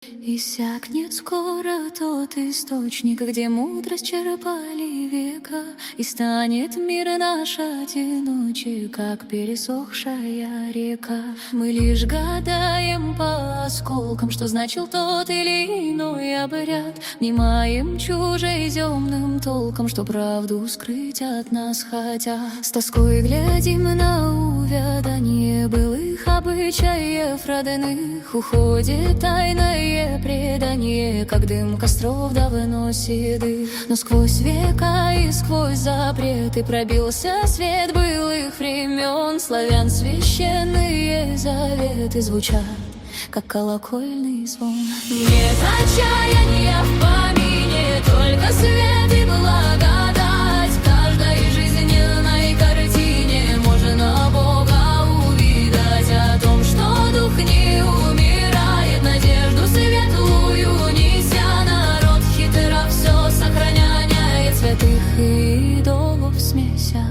Иссякнет скоро тот источник, где мудрость черпали века, и станет мир наш одиночий, как пересохшая река. Мы лишь гадаем по осколкам, что значил тот или иной обряд, внимаем чужеземным толком, что правду скрыть от нас хотят. С тоской глядим на увядание былых обычаев родных, уходит тайное предание, как дым костров давно седых. Но сквозь века и сквозь запреты пробился свет былых времен. Славян священные заветы звучат, как колокольный звон. Нет отчаяния в помине, только свет и благодать. В каждой жизненной картине можно Бога увидать. О том, что дух не умирает, надежду светлую неся, народ хитро все сохраняет, святых и идолов смеся.